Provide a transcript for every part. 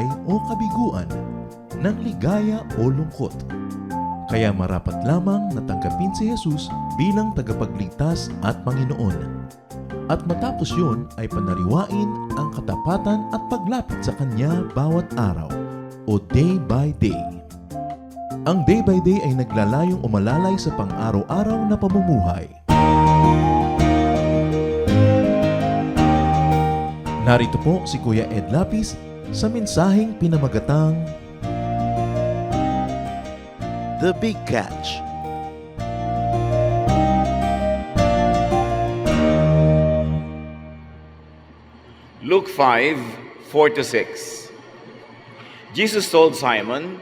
buhay o kabiguan, ng ligaya o lungkot. Kaya marapat lamang na tanggapin si Jesus bilang tagapagligtas at Panginoon. At matapos yun ay panariwain ang katapatan at paglapit sa Kanya bawat araw o day by day. Ang day by day ay naglalayong umalalay sa pang-araw-araw na pamumuhay. Narito po si Kuya Ed Lapis sa mensaheng pinamagatang The Big Catch. Luke 5:4-6. Jesus told Simon,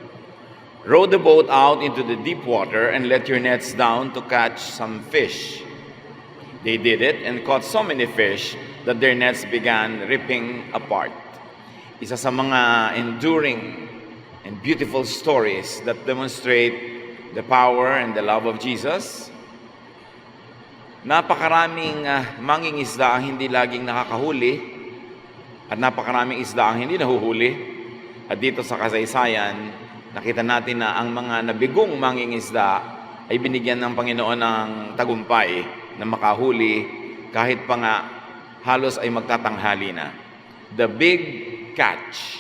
"Row the boat out into the deep water and let your nets down to catch some fish." They did it and caught so many fish that their nets began ripping apart. Isa sa mga enduring and beautiful stories that demonstrate the power and the love of Jesus. Napakaraming mangingisda ang hindi laging nakakahuli at napakaraming isda ang hindi nahuhuli. At dito sa kasaysayan, nakita natin na ang mga nabigong mangingisda ay binigyan ng Panginoon ng tagumpay na makahuli kahit pa nga halos ay magtatanghali na. The big catch.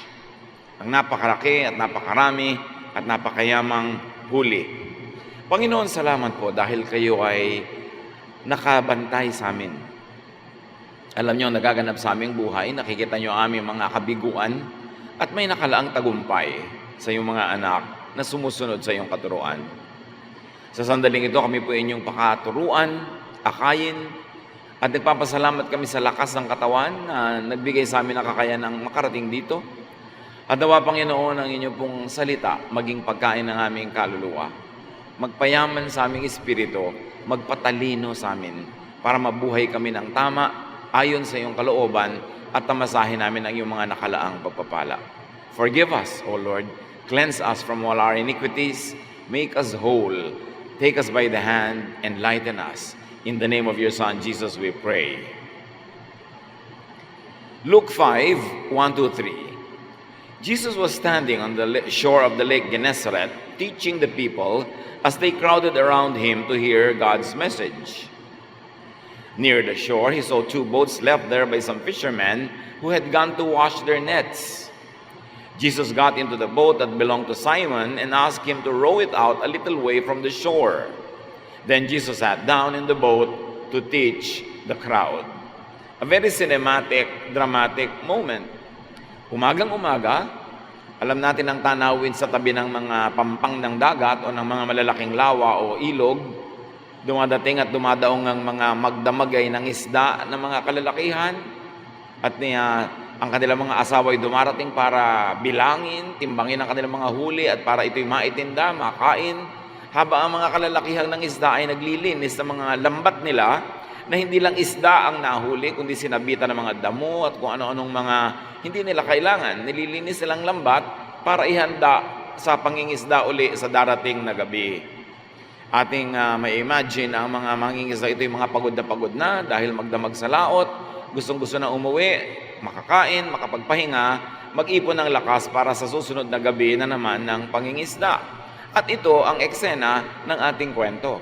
Ang napakalaki at napakarami at napakayamang huli. Panginoon, salamat po dahil kayo ay nakabantay sa amin. Alam niyo, nagaganap sa aming buhay, nakikita niyo ang aming mga kabiguan at may nakalaang tagumpay sa iyong mga anak na sumusunod sa iyong katuruan. Sa sandaling ito, kami po inyong pakaturuan, akayin, at nagpapasalamat kami sa lakas ng katawan na nagbigay sa amin ng kakayanang makarating dito. At nawa, Panginoon, ang inyong pong salita, maging pagkain ng aming kaluluwa. Magpayaman sa aming espiritu, magpatalino sa amin, para mabuhay kami ng tama, ayon sa iyong kalooban, at tamasahin namin ang iyong mga nakalaang pagpapala. Forgive us, O Lord. Cleanse us from all our iniquities. Make us whole. Take us by the hand and lighten us. In the name of your Son, Jesus, we pray. Luke 5:1-3. Jesus was standing on the shore of the lake Gennesaret, teaching the people as they crowded around him to hear God's message. Near the shore, he saw two boats left there by some fishermen who had gone to wash their nets. Jesus got into the boat that belonged to Simon and asked him to row it out a little way from the shore. Then Jesus sat down in the boat to teach the crowd. A very cinematic, dramatic moment. Umagang-umaga, alam natin ang tanawin sa tabi ng mga pampang ng dagat o ng mga malalaking lawa o ilog, dumadating at dumadaong ang mga magdamagay ng isda ng mga kalalakihan at ang kanilang mga asawa ay dumarating para bilangin, timbangin ang kanilang mga huli at para ito'y maitinda, makain, habang ang mga kalalakihan ng isda ay naglilinis ng mga lambat nila na hindi lang isda ang nahuli, kundi sinabitan ng mga damo at kung ano-anong mga hindi nila kailangan. Nililinis silang lambat para ihanda sa pangingisda uli sa darating na gabi. Ating may imagine ang mga mangingisda ito yung mga pagod na dahil magdamag sa laot, gustong-gusto na umuwi, makakain, makapagpahinga, mag-ipon ng lakas para sa susunod na gabi na naman ng pangingisda. At ito ang eksena ng ating kwento.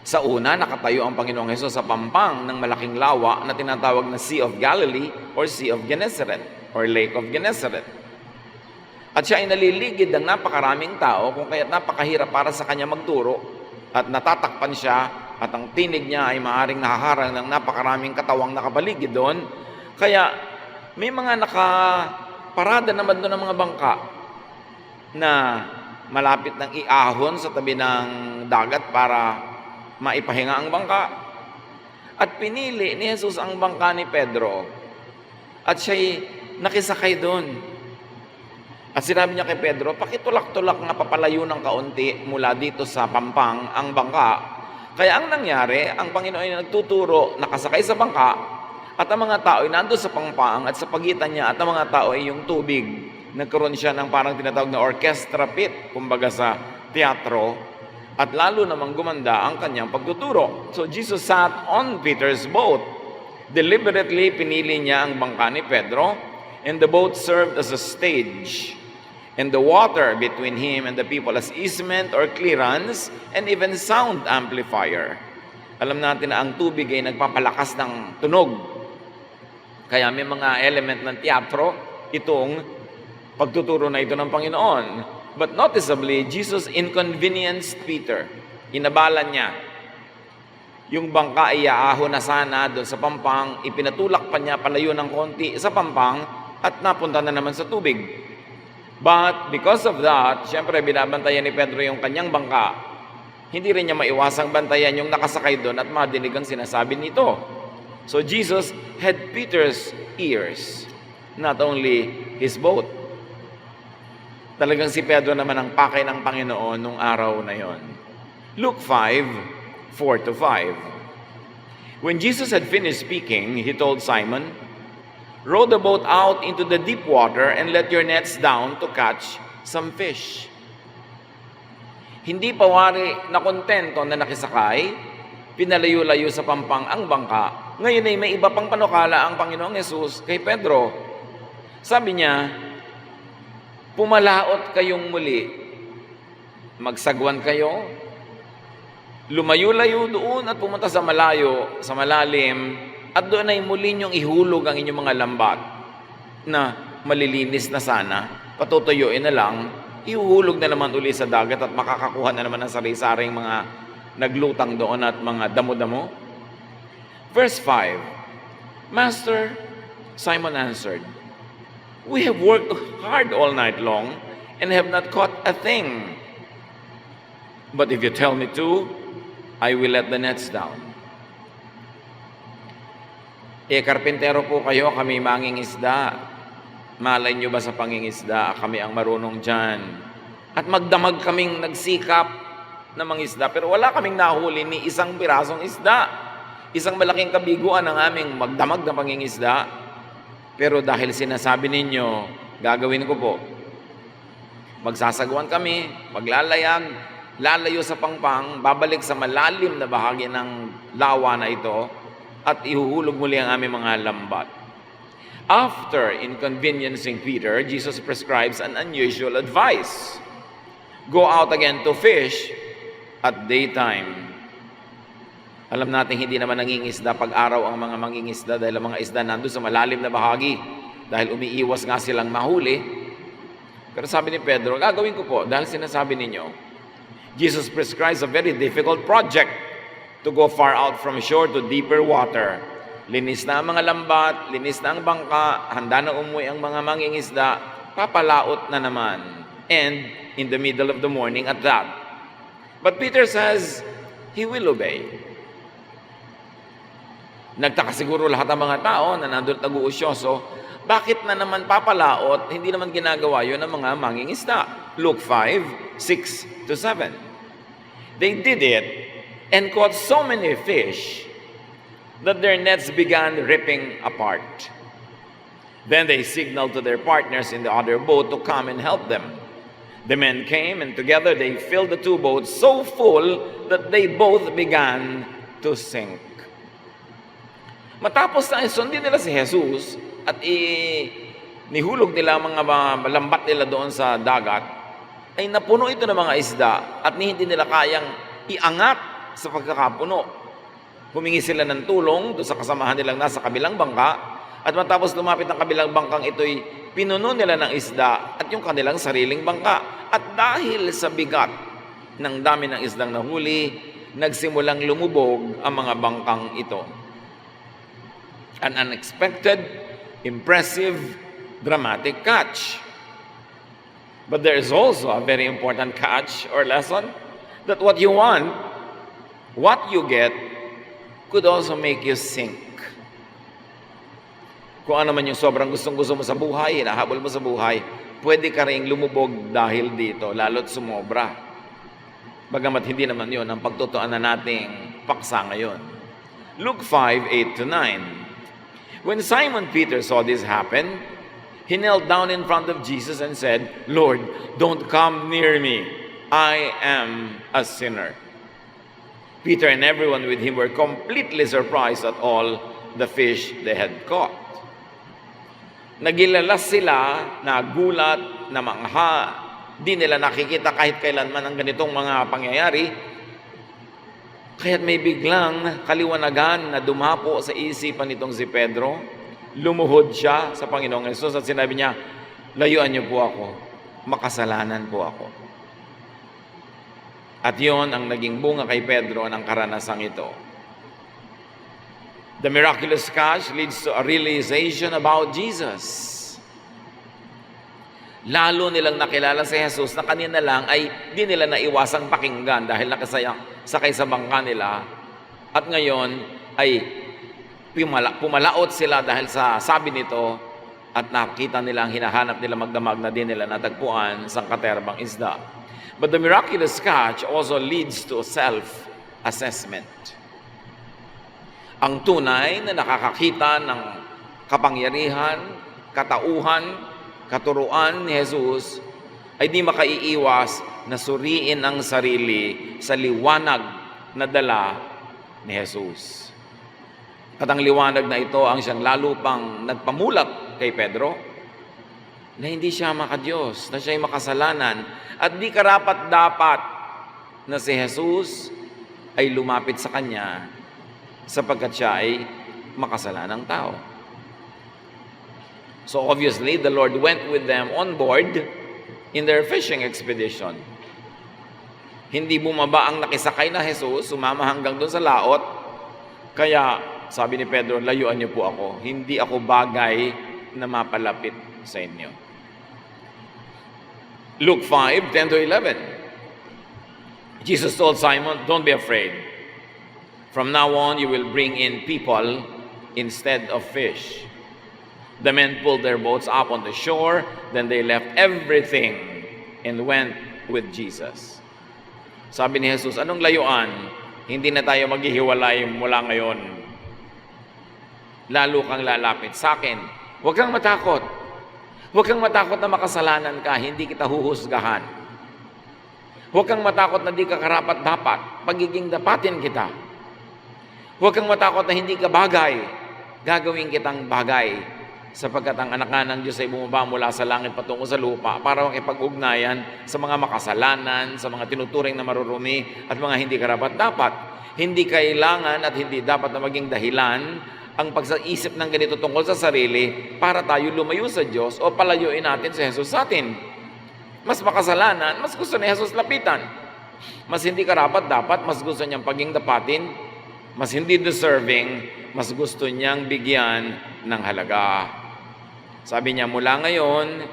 Sa una, nakatayo ang Panginoong Hesus sa pampang ng malaking lawa na tinatawag na Sea of Galilee or Sea of Gennesaret or Lake of Gennesaret. At siya ay naliligid ng napakaraming tao kung kaya't napakahirap para sa kanya magturo at natatakpan siya at ang tinig niya ay maaaring nakaharang ng napakaraming katawang nakapaligid doon. Kaya may mga nakaparada naman doon ng mga bangka na malapit ng iahon sa tabi ng dagat para maipahinga ang bangka. At pinili ni Jesus ang bangka ni Pedro at siya'y nakisakay doon. At sinabi niya kay Pedro, pakitulak-tulak nga papalayo ng kaunti mula dito sa pampang ang bangka. Kaya ang nangyari, ang Panginoon ay nagtuturo, nakasakay sa bangka, at ang mga tao ay nandun sa pampang at sa pagitan niya at ang mga tao ay yung tubig. Nagkaroon siya ng parang tinatawag na orchestra pit, kumbaga sa teatro, at lalo namang gumanda ang kanyang pagtuturo. So Jesus sat on Peter's boat. Deliberately pinili niya ang bangka ni Pedro. and the boat served as a stage, and the water between him and the people as easement or clearance, and even sound amplifier. Alam natin na ang tubig ay nagpapalakas ng tunog. Kaya may mga element ng teatro itong pagtuturo na ito ng Panginoon. But noticeably, Jesus inconvenienced Peter. Inabalan niya. Yung bangka ay aahon na sana doon sa pampang, ipinatulak pa niya palayo ng konti sa pampang at napunta na naman sa tubig. But because of that, syempre binabantayan ni Pedro yung kanyang bangka. Hindi rin niya maiwasang bantayan yung nakasakay doon at madinig ang sinasabi nito. So Jesus had Peter's ears, not only his boat. Talagang si Pedro naman ang pakay ng Panginoon nung araw na yon. Luke 5:4-5. When Jesus had finished speaking, he told Simon, "Row the boat out into the deep water and let your nets down to catch some fish." Hindi pa wari na kontento na nakisakay, pinalayo-layo sa pampang ang bangka. Ngayon ay may iba pang panukala ang Panginoong Yesus kay Pedro. Sabi niya, pumalaot kayong muli, magsagwan kayo, lumayo-layo doon at pumunta sa malayo, sa malalim, at doon ay muli niyong ihulog ang inyong mga lambat na malilinis na sana, patutuyuin na lang, ihuhulog na naman uli sa dagat at makakakuha na naman ng sari-saring mga naglutang doon at mga damo-damo. Verse 5, Master, Simon answered, "We have worked hard all night long and have not caught a thing. But if you tell me to, I will let the nets down." Karpintero po kayo, kami mangingisda. Malay nyo ba sa pangingisda, kami ang marunong dyan. At magdamag kaming nagsikap na mangisda, pero wala kaming nahuli ni isang pirasong isda. Isang malaking kabiguan ang aming magdamag na pangingisda. Pero dahil sinasabi ninyo, gagawin ko po. Magsasagwan kami, maglalayag, lalayo sa pangpang, babalik sa malalim na bahagi ng lawa na ito, at ihuhulog muli ang aming mga lambat. After inconveniencing Peter, Jesus prescribes an unusual advice. Go out again to fish at daytime. Alam natin hindi naman nangingisda pag araw ang mga mangingisda dahil ang mga isda nandun sa malalim na bahagi dahil umiiwas nga silang mahuli. Pero sabi ni Pedro, gagawin ko po dahil sinasabi ninyo. Jesus prescribes a very difficult project to go far out from shore to deeper water. Linis na ang mga lambat, linis na ang bangka, handa na umuwi ang mga mangingisda, papalaot na naman. And in the middle of the morning at that. But Peter says, he will obey. Nagtaka siguro lahat ng mga tao na nandun at nag-uusyoso, bakit na naman papalaot, hindi naman ginagawa yun ng mga mangingisda. Luke 5:6-7. They did it and caught so many fish that their nets began ripping apart. Then they signaled to their partners in the other boat to come and help them. The men came, and together they filled the two boats so full that they both began to sink. Matapos na sundin nila si Jesus at nihulog nila ang mga lambat nila doon sa dagat, ay napuno ito ng mga isda at hindi nila kayang iangat sa pagkakapuno. Humingi sila ng tulong doon sa kasamahan nilang nasa kabilang bangka at matapos lumapit ang kabilang bangkang ito'y pinuno nila ng isda at yung kanilang sariling bangka. At dahil sa bigat ng dami ng isdang nahuli, nagsimulang lumubog ang mga bangkang ito. An unexpected, impressive, dramatic catch. But there is also a very important catch or lesson that what you want, what you get, could also make you sink. Kung ano man yung sobrang gustong-gusto mo sa buhay, nahabol mo sa buhay, pwede ka rin lumubog dahil dito, lalo't sumobra. Bagamat hindi naman yun ang pagtutuan na nating paksa ngayon. Luke 5:8-9. When Simon Peter saw this happen, he knelt down in front of Jesus and said, "Lord, don't come near me. I am a sinner." Peter and everyone with him were completely surprised at all the fish they had caught. Nagilalas sila, nagulat, namangha, di nila nakikita kahit kailanman ang ganitong mga pangyayari. Kaya't may biglang kaliwanagan na dumapo sa isipan nitong si Pedro. Lumuhod siya sa Panginoong Hesus at sinabi niya, layuan niyo po ako, makasalanan po ako. At yon ang naging bunga kay Pedro ng karanasang ito. The miraculous catch leads to a realization about Jesus. Lalo nilang nakilala si Jesus na kanina lang ay di nila naiwasang pakinggan dahil nakasakay sa bangka nila. At ngayon ay pumalaot sila dahil sa sabi nito at nakita nila ang hinahanap nila magdamag na di nila natagpuan sa katerbang isda. But the miraculous catch also leads to self-assessment. Ang tunay na nakakakita ng kapangyarihan, katauhan, katuruan ni Jesus ay di makaiiwas na suriin ang sarili sa liwanag na dala ni Jesus. At ang liwanag na ito ang siyang lalo pang nagpamulat kay Pedro na hindi siya makadiyos, na siya'y makasalanan at di karapat-dapat na si Jesus ay lumapit sa kanya sapagkat siya ay makasalanang tao. So obviously, the Lord went with them on board in their fishing expedition. Hindi bumaba ang nakisakay na Jesus, sumama hanggang doon sa laot. Kaya sabi ni Pedro, layuan niyo po ako. Hindi ako bagay na mapalapit sa inyo. Luke 5:10-11. Jesus told Simon, don't be afraid. From now on, you will bring in people instead of fish. The men pulled their boats up on the shore, then they left everything and went with Jesus. Sabi ni Jesus, anong layuan? Hindi na tayo maghihiwalay mula ngayon. Lalo kang lalapit sa akin. Huwag kang matakot. Huwag kang matakot na makasalanan ka, hindi kita huhusgahan. Huwag kang matakot na di ka karapat-dapat, pagiging dapatin kita. Huwag kang matakot na hindi ka bagay, gagawin kitang bagay. Sapagkat ang anak nga ng Diyos ay bumaba mula sa langit patungo sa lupa para makipag-ugnayan sa mga makasalanan, sa mga tinuturing na marurumi at mga hindi karapat-dapat. Hindi kailangan at hindi dapat na maging dahilan ang pagsaisip ng ganito tungkol sa sarili para tayo lumayo sa Diyos o palayuin natin si Jesus sa atin. Mas makasalanan, mas gusto ni Jesus lapitan. Mas hindi karapat-dapat, mas gusto niyang paging dapatin. Mas hindi deserving, mas gusto niyang bigyan ng halaga. Sabi niya, mula ngayon,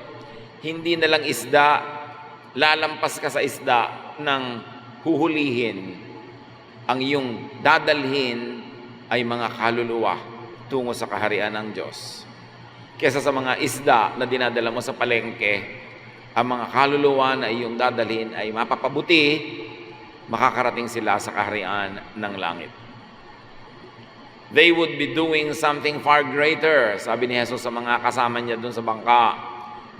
hindi na lang isda, lalampas ka sa isda ng huhulihin. Ang iyong dadalhin ay mga kaluluwa tungo sa kaharian ng Diyos. Kesa sa mga isda na dinadala mo sa palengke, ang mga kaluluwa na iyong dadalhin ay mapapabuti, makakarating sila sa kaharian ng langit. They would be doing something far greater. Sabi ni Jesus sa mga kasama niya doon sa bangka.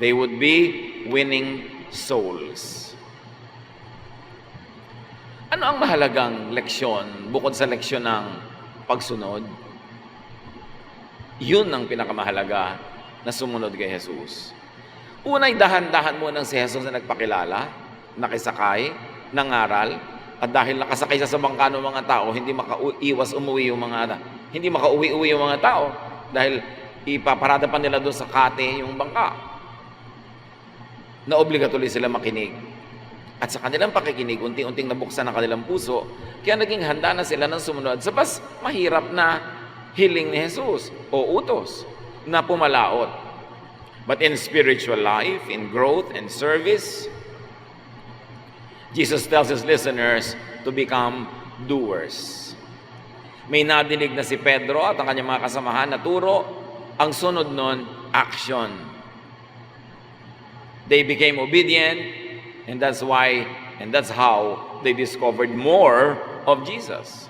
They would be winning souls. Ano ang mahalagang leksyon bukod sa leksyon ng pagsunod? Yun ang pinakamahalaga na sumunod kay Jesus. Unay dahan-dahan mo ng si Jesus na nagpakilala, nakisakay, nangaral, at dahil nakasakay siya sa bangka ng mga tao, hindi makauwi yung mga tao dahil ipaparada pa nila doon sa kate yung bangka. Na obligatory sila makinig. At sa kanilang pakikinig, unting-unting nabuksan ang kanilang puso, kaya naging handa na sila ng sumunod sa mas mahirap na hiling ni Jesus o utos na pumalaot. But in spiritual life, in growth and service, Jesus tells His listeners to become doers. May nadinig na si Pedro at ang kanyang mga kasamahan na turo, ang sunod nun, action. They became obedient, and that's how they discovered more of Jesus.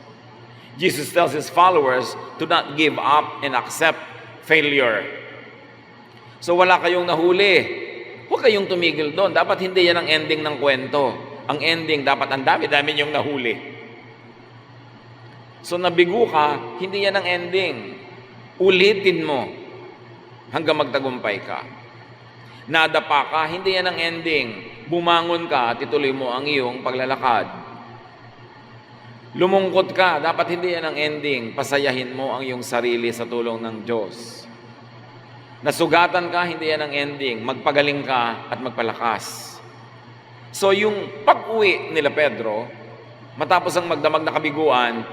Jesus tells His followers to not give up and accept failure. So wala kayong nahuli. Huwag kayong tumigil doon. Dapat hindi yan ang ending ng kwento. Ang ending, dapat ang dami-dami niyong nahuli. So nabigo ka, hindi yan ang ending. Ulitin mo. hanggang magtagumpay ka. Nadapa ka, hindi yan ang ending. Bumangon ka at ituloy mo ang iyong paglalakad. Lumungkot ka, dapat hindi yan ang ending. Pasayahin mo ang iyong sarili sa tulong ng Diyos. Nasugatan ka, hindi yan ang ending. Magpagaling ka at magpalakas. So yung pag-uwi nila Pedro, matapos ang magdamag na kabiguan,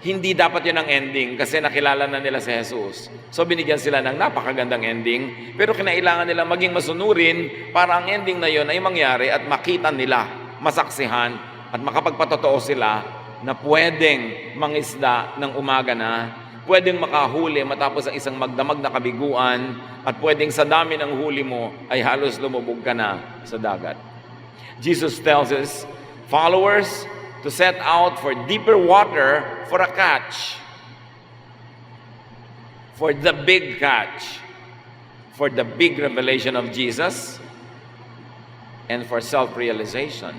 hindi dapat yun ang ending kasi nakilala na nila si Jesus. So binigyan sila ng napakagandang ending, pero kinailangan nila maging masunurin para ang ending na yun ay mangyari at makita nila, masaksihan at makapagpatotoo sila na pwedeng mangisda ng umaga na, pwedeng makahuli matapos ang isang magdamag na kabiguan, at pwedeng sa dami ng huli mo ay halos lumubog ka na sa dagat. Jesus tells his followers to set out for deeper water for a catch. For the big catch. For the big revelation of Jesus. And for self-realization.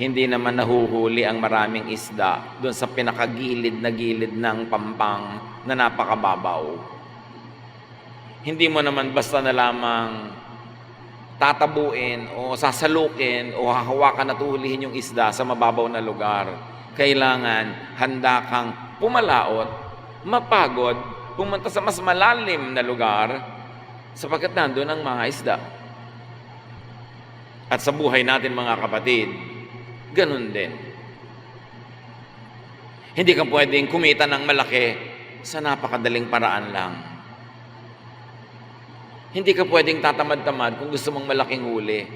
Hindi naman nahuhuli ang maraming isda doon sa pinakagilid na gilid ng pampang na napakababaw. Hindi mo naman basta na lamang tatabuin o sasalukin o hahawakan at uhulihin yung isda sa mababaw na lugar. Kailangan handa kang pumalaot, mapagod, pumunta sa mas malalim na lugar sapagkat nandun ang mga isda. At sa buhay natin mga kapatid, ganun din. Hindi ka pwedeng kumita ng malaki sa napakadaling paraan lang. Hindi ka pwedeng tatamad-tamad kung gusto mong malaking huli.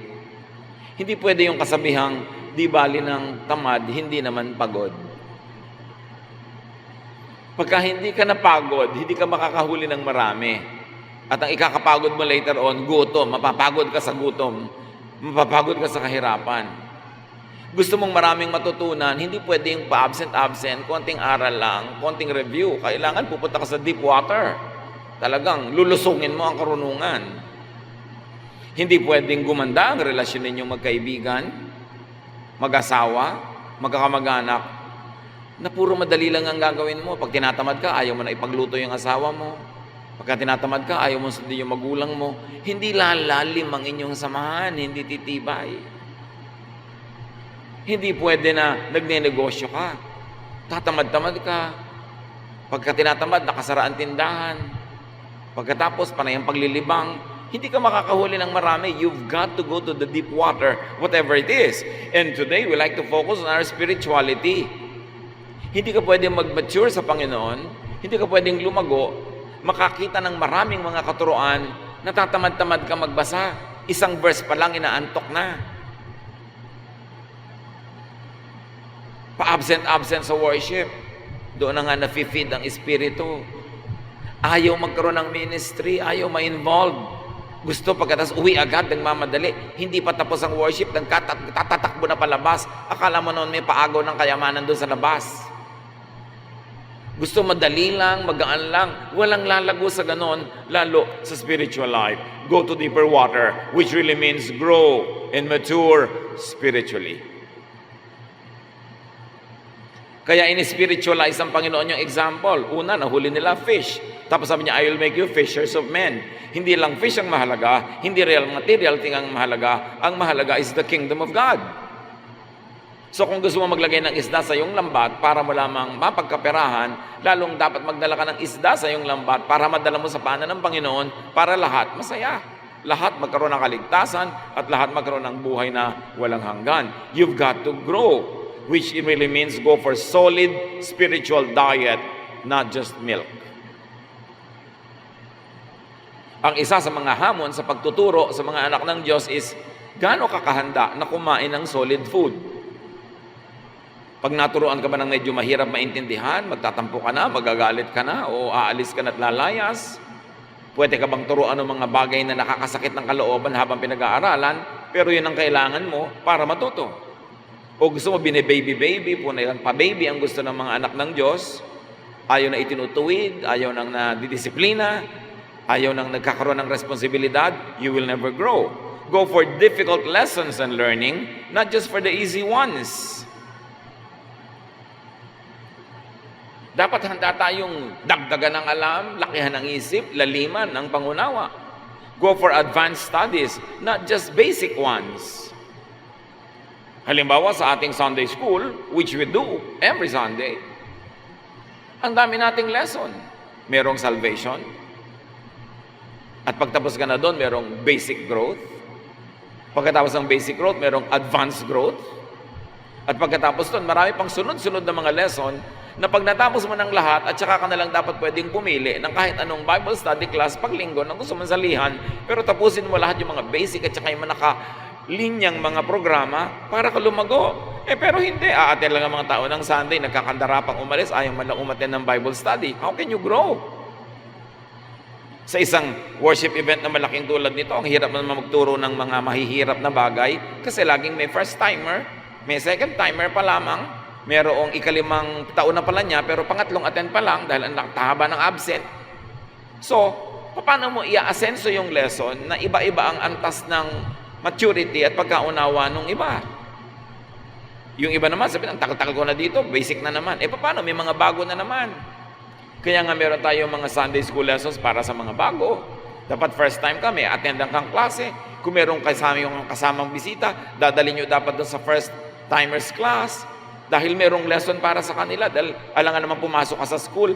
Hindi pwede yung kasabihang, di bali ng tamad, hindi naman pagod. Pagka hindi ka napagod, hindi ka makakahuli ng marami. At ang ikakapagod mo later on, gutom. Mapapagod ka sa gutom. Mapapagod ka sa kahirapan. Gusto mong maraming matutunan, hindi pwede yung pa-absent-absent, konting aral lang, konting review. Kailangan pupunta ka sa deep water. Talagang lulusungin mo ang karunungan. Hindi pwedeng gumanda ang relasyon ninyong magkaibigan, mag-asawa, magkakamag-anak, na puro madali lang ang gagawin mo. Pag tinatamad ka, ayaw mo na ipagluto yung asawa mo. Pagka tinatamad ka, ayaw mo sundin yung magulang mo. Hindi lalalim ang inyong samahan, hindi titibay. Hindi pwede na nagnenegosyo ka. Tatamad-tamad ka. Pagka tinatamad, nakasara ang tindahan. Pagkatapos, panay ang paglilibang, hindi ka makakahuli ng marami. You've got to go to the deep water, whatever it is. And today, we like to focus on our spirituality. Hindi ka pwedeng mag-mature sa Panginoon. Hindi ka pwedeng lumago. Makakita ng maraming mga katuroan, natatamad-tamad ka magbasa. Isang verse pa lang, inaantok na. Pa-absent-absent sa worship. Doon na nga nafe-feed ang espiritu. Ayaw magkaroon ng ministry, ayaw ma-involve. Gusto pagkatas uwi agad, nagmamadali. Hindi pa tapos ang worship, tatatakbo na palabas. Akala mo noon may paagaw ng kayamanan doon sa labas. Gusto madali lang, magaan lang. Walang lalago sa ganon, lalo sa spiritual life. Go to deeper water, which really means grow and mature spiritually. Kaya in-spiritualize ang Panginoon yung example. Una, nahuli nila fish. Tapos sabi niya, I will make you fishers of men. Hindi lang fish ang mahalaga, hindi real material ang mahalaga. Ang mahalaga is the kingdom of God. So kung gusto mo maglagay ng isda sa iyong lambat para mo lamang mapagkaperahan, lalong dapat magdala ka ng isda sa iyong lambat para madala mo sa paanan ng Panginoon para lahat masaya. Lahat magkaroon ng kaligtasan at lahat magkaroon ng buhay na walang hanggan. You've got to grow. Which it really means go for solid spiritual diet, not just milk. Ang isa sa mga hamon sa pagtuturo sa mga anak ng Diyos is, gaano ka kahanda na kumain ng solid food? Pag naturuan ka ba ng medyo mahirap maintindihan, magtatampo ka na, magagalit ka na, o aalis ka na at lalayas? Pwede ka bang turuan ng mga bagay na nakakasakit ng kalooban habang pinag-aaralan, pero yun ang kailangan mo para matuto? O gusto mo bine-baby-baby, punayang pa-baby ang gusto ng mga anak ng Diyos, ayaw na itinutuwid, ayaw nang nadidisiplina, ayaw nang nagkakaroon ng responsibilidad, you will never grow. Go for difficult lessons and learning, not just for the easy ones. Dapat handa tayong dagdagan ng alam, lakihan ng isip, laliman ng pangunawa. Go for advanced studies, not just basic ones. Halimbawa sa ating Sunday school, which we do every Sunday, ang dami nating lesson. Merong salvation. At pagtapos ka na doon, merong basic growth. Pagkatapos ng basic growth, merong advanced growth. At pagkatapos doon, marami pang sunod-sunod na mga lesson na pag natapos mo ng lahat at saka ka na lang dapat pwedeng pumili ng kahit anong Bible study class pag linggo na gusto mong salihan, pero tapusin mo lahat yung mga basic at saka yung mga nakalinyang mga programa para ka lumago. Pero hindi, aaten lang ang mga tao ng Sunday, nagkakandara pang umalis, ayaw man lang umaten ng Bible study. How can you grow? Sa isang worship event na malaking tulad nito, ang hirap naman magturo ng mga mahihirap na bagay kasi laging may first timer, may second timer pa lamang, merong ikalimang taon na pala niya pero pangatlong attend pa lang dahil ang nakatahaba ng absent. So, paano mo i-asenso yung lesson na iba-iba ang antas ng maturity at pagkaunawa ng iba? Yung iba naman, sabi, ang takal-takal ko na dito, basic na naman. Paano? May mga bago na naman. Kaya nga meron tayong mga Sunday school lessons para sa mga bago. Dapat first time ka, may attend kang klase. Kung meron kasamang bisita, dadalhin nyo dapat doon sa first timers class. Dahil merong lesson para sa kanila. Dahil alangan naman pumasok ka sa school,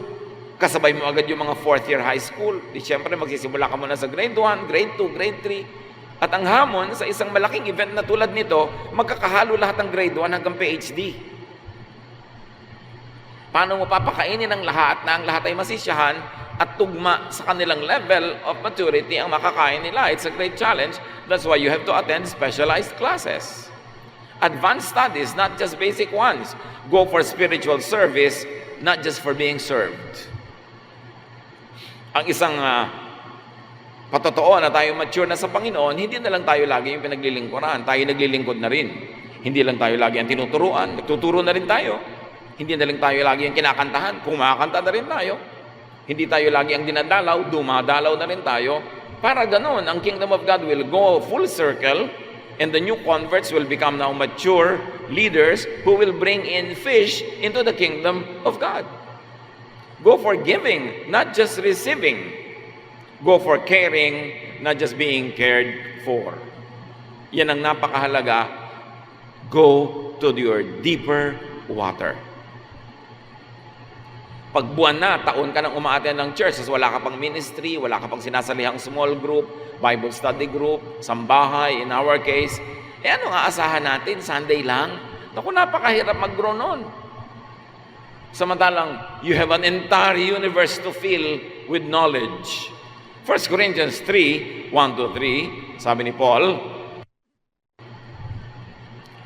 kasabay mo agad yung mga fourth year high school. Di syempre magsisimula ka muna sa grade 1, grade 2, grade 3. At ang hamon sa isang malaking event na tulad nito, magkakahalo lahat ng grade 1 hanggang PhD. Paano mo papakainin ang lahat na ang lahat ay masisyahan at tugma sa kanilang level of maturity ang makakain nila? It's a great challenge. That's why you have to attend specialized classes. Advanced studies, not just basic ones. Go for spiritual service, not just for being served. Ang isang patotoo na tayo mature na sa Panginoon, hindi na lang tayo lagi yung pinaglilingkuran. Tayo naglilingkod na rin. Hindi lang tayo lagi ang tinuturuan. Nagtuturo na rin tayo. Hindi na lang tayo lagi ang kinakantahan. Kumakanta na rin tayo. Hindi tayo lagi ang dinadalaw. Dumadalaw na rin tayo. Para ganun, ang kingdom of God will go full circle and the new converts will become now mature leaders who will bring in fish into the kingdom of God. Go for giving, not just receiving. Go for caring, not just being cared for. Yan ang napakahalaga. Go to your deeper water. Pag buwan na, taon ka nang umaattend ng church, wala ka pang ministry, wala ka pang sinasalihang small group, Bible study group, sambahay, in our case, ano nga asahan natin? Sunday lang? Naku, napakahirap mag-grow nun. Samantalang, you have an entire universe to fill with knowledge. 1 Corinthians 3, 1-3, sabi ni Paul,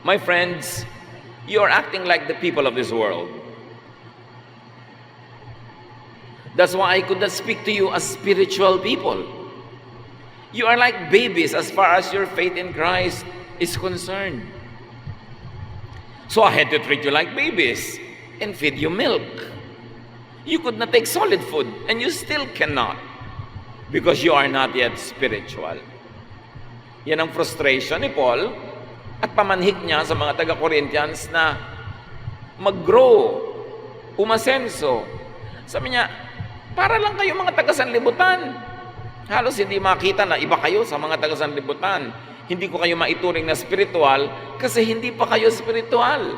my friends, you are acting like the people of this world. That's why I could not speak to you as spiritual people. You are like babies as far as your faith in Christ is concerned. So I had to treat you like babies and feed you milk. You could not take solid food, and you still cannot because you are not yet spiritual. Yan ang frustration ni Paul at pamanhik niya sa mga taga-Corinthians na mag-grow, umasenso. Sabi niya, para lang kayo mga taga-sanlibutan. Halos hindi makita na iba kayo sa mga taga-sanlibutan. Hindi ko kayo maituring na spiritual kasi hindi pa kayo spiritual.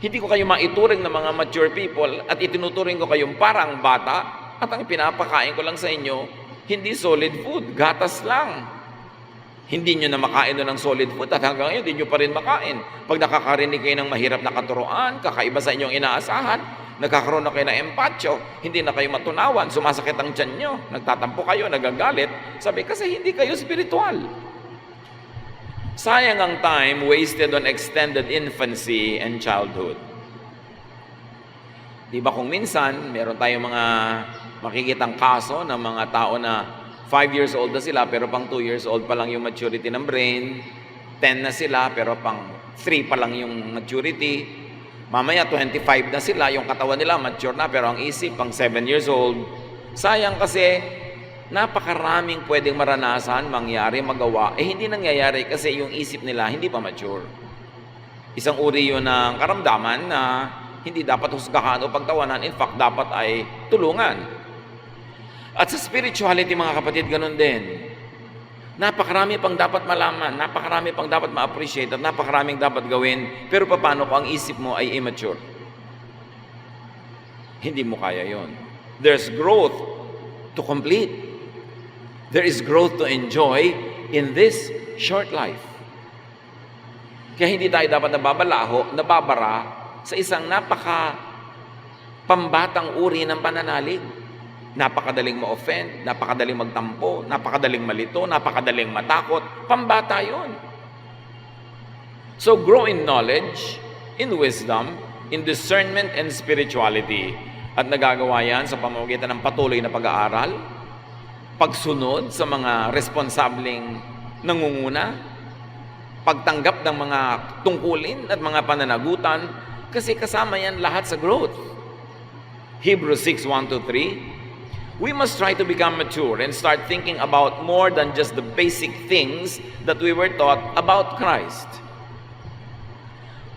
Hindi ko kayo maituring na mga mature people at itinuturing ko kayong parang bata at ang pinapakain ko lang sa inyo, hindi solid food, gatas lang. Hindi nyo na makain doon ng solid food at hanggang ngayon, hindi nyo pa rin makain. Pag nakakarinig kayo ng mahirap na katuroan, kakaiba sa inyong inaasahan, nagkakaroon na kayo ng empacho, hindi na kayo matunawan, sumasakit ang tiyan nyo, nagtatampo kayo, nagagalit, sabi kasi hindi kayo spiritual. Sayang ang time wasted on extended infancy and childhood. Di ba kung minsan, meron tayong mga makikitang kaso ng mga tao na 5 years old na sila, pero pang 2 years old pa lang yung maturity ng brain, 10 na sila, pero pang 3 pa lang yung maturity, mamaya 25 na sila, yung katawan nila mature na, pero ang isip pang 7 years old. Sayang kasi napakaraming pwedeng maranasan, mangyari, magawa, hindi nangyayari kasi yung isip nila hindi pa mature. Isang uri yun ng karamdaman na Hindi dapat husgahan o pagtawanan. In fact, dapat ay tulungan. At sa spirituality, mga kapatid, ganun din. Napakarami pang dapat malaman, napakarami pang dapat ma-appreciate, at napakaraming dapat gawin. Pero paano kung ang isip mo ay immature? Hindi mo kaya yon. There's growth to complete. There is growth to enjoy in this short life. Kaya hindi tayo dapat nababara sa isang pambatang uri ng pananalig. Napakadaling ma-offend, napakadaling magtampo, napakadaling malito, napakadaling matakot. Pambata yun. So grow in knowledge, in wisdom, in discernment and spirituality. At nagagawa yan sa pamamagitan ng patuloy na pag-aaral, pagsunod sa mga responsableng nangunguna, pagtanggap ng mga tungkulin at mga pananagutan, kasi kasama yan lahat sa growth. Hebrews 6:1-3, we must try to become mature and start thinking about more than just the basic things that we were taught about Christ.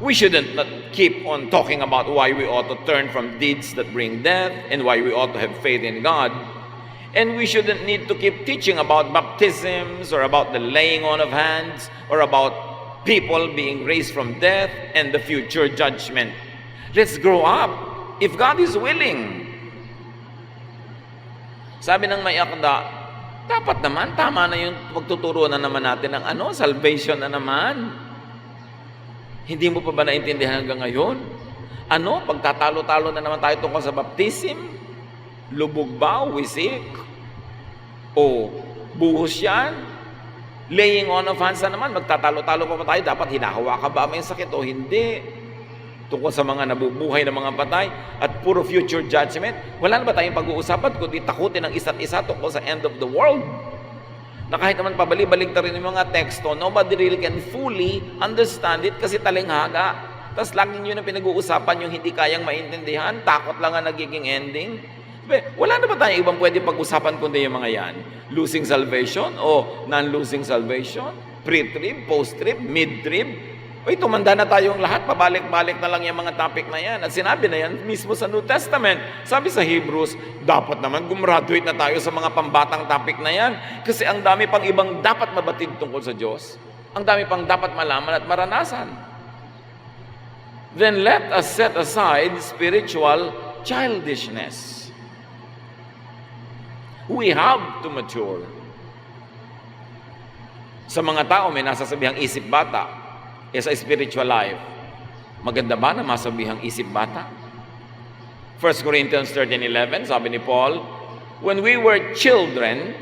We shouldn't keep on talking about why we ought to turn from deeds that bring death and why we ought to have faith in God. And we shouldn't need to keep teaching about baptisms or about the laying on of hands or about people being raised from death and the future judgment. Let's grow up if God is willing. Sabi ng may akda, dapat naman, tama na yung pagtuturo na naman natin ng salvation na naman. Hindi mo pa ba naintindihan hanggang ngayon? Pagtatalo-talo na naman tayo tungkol sa baptism? Lubog ba? Wisik? O buhos yan? Laying on of hands na naman, magtatalo-talo pa tayo? Dapat hinahawakan ba may sakit o hindi? Tungkol sa mga nabubuhay ng mga patay at puro future judgment, wala na ba tayong pag-uusapan kundi takutin ng isa't isa tungkol sa end of the world? Na kahit naman pabalik-balik na rin yung mga teksto, nobody really can fully understand it kasi talinghaga. Tapos laging yun ang pinag-uusapan yung hindi kayang maintindihan, takot lang ang nagiging ending. Wala na ba tayong ibang pwede pag-usapan kundi yung mga yan? Losing salvation o non-losing salvation? Pre-trib, post-trib, mid-trib? Tumanda na tayong lahat, pabalik-balik na lang yung mga topic na yan. At sinabi na yan mismo sa New Testament. Sabi sa Hebrews, dapat naman gumraduate na tayo sa mga pambatang topic na yan. Kasi ang dami pang ibang dapat mabatid tungkol sa Diyos. Ang dami pang dapat malaman at maranasan. Then let us set aside spiritual childishness. We have to mature. Sa mga tao, may nasasabihang isip bata. Sa spiritual life, maganda ba na masabihang isip bata? 1 Corinthians 13:11, sabi ni Paul, when we were children,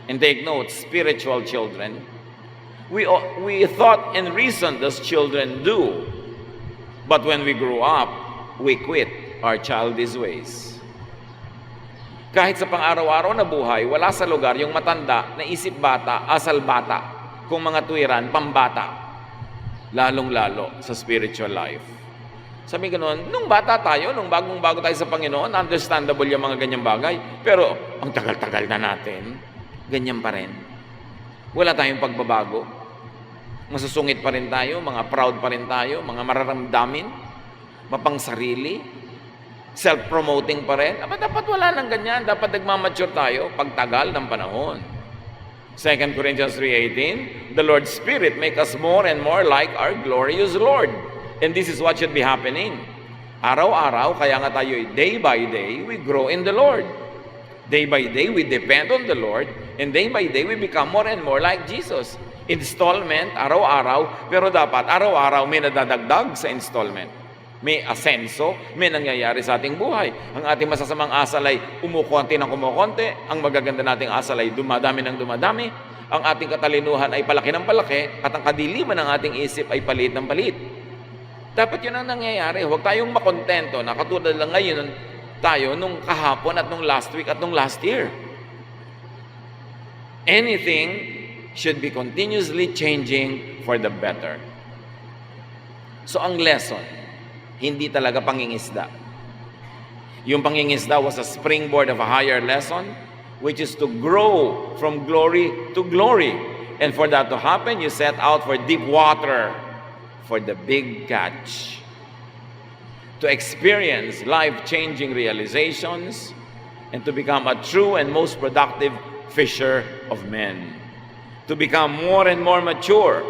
and take note, spiritual children, we thought and reasoned as children do. But when we grew up, we quit our childish ways. Kahit sa pang-araw-araw na buhay, wala sa lugar yung matanda na isip bata, asal bata, kung mga tuwiran, pambata. Lalong-lalo sa spiritual life. Sabi ganoon, nung bata tayo, nung bagong-bago tayo sa Panginoon, understandable yung mga ganyang bagay. Pero ang tagal-tagal na natin, ganyan pa rin. Wala tayong pagbabago. Masusungit pa rin tayo, mga proud pa rin tayo, mga mararamdamin, mapangsarili, self-promoting pa rin. Dapat wala nang ganyan. Dapat nagmamature tayo pagtagal ng panahon. 2 Corinthians 3:18, the Lord's Spirit make us more and more like our glorious Lord. And this is what should be happening. Araw-araw, kaya nga tayo day by day, we grow in the Lord. Day by day, we depend on the Lord. And day by day, we become more and more like Jesus. Installment, araw-araw, pero dapat araw-araw may nadadagdag sa installment. May asenso, may nangyayari sa ating buhay. Ang ating masasamang asal ay umukonti ng kumukonti. Ang magaganda nating asal ay dumadami ng dumadami. Ang ating katalinuhan ay palaki ng palaki. At ang kadiliman ng ating isip ay palit ng palit. Dapat yun ang nangyayari. Huwag tayong makontento na katulad lang ngayon tayo nung kahapon at nung last week at nung last year. Anything should be continuously changing for the better. So ang lesson, hindi talaga pangingisda. Yung pangingisda was a springboard of a higher lesson, which is to grow from glory to glory. And for that to happen, you set out for deep water, for the big catch. to experience life-changing realizations, and to become a true and most productive fisher of men. To become more and more mature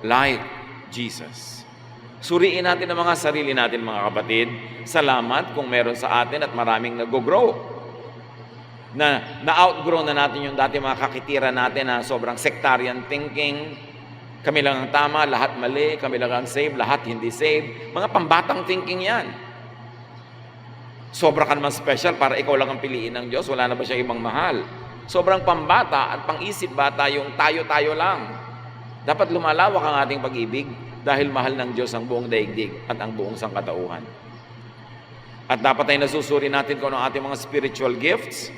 like Jesus. Suriin natin ang mga sarili natin, mga kapatid. Salamat kung meron sa atin at maraming nag-grow. Na-outgrow na natin yung dati mga kakitira natin na sobrang sectarian thinking. Kami lang ang tama, lahat mali. Kami lang ang saved, lahat hindi saved. Mga pambatang thinking yan. Sobra ka naman special para ikaw lang ang piliin ng Diyos. Wala na ba siya ibang mahal? Sobrang pambata at pang-isip bata yung tayo-tayo lang. Dapat lumalawak ang ating pag-ibig dahil mahal ng Diyos ang buong daigdig at ang buong sangkatauhan. At dapat ay nasusuri natin kung ano ang ating mga spiritual gifts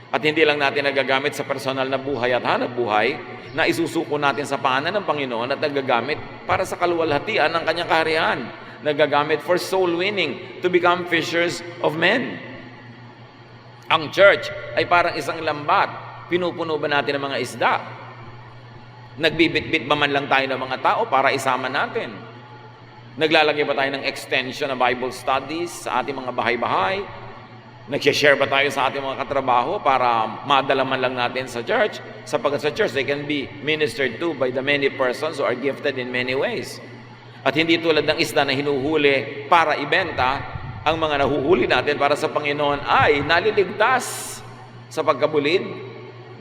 at hindi lang natin nagagamit sa personal na buhay at hanap buhay na isusuko natin sa paanan ng Panginoon at nagagamit para sa kaluwalhatian ng kanyang kaharian. Nagagamit for soul winning to become fishers of men. Ang church ay parang isang lambat. Pinupuno ba natin ng mga isda? Nagbibit-bit ba man lang tayo ng mga tao para isama natin? Naglalagay ba tayo ng extension ng Bible studies sa ating mga bahay-bahay? Nag-share ba tayo sa ating mga katrabaho para madala man lang natin sa church? Sapagkat sa church, they can be ministered to by the many persons who are gifted in many ways. At hindi tulad ng isda na hinuhuli para ibenta, ang mga nahuhuli natin para sa Panginoon ay naliligtas sa pagkabulid,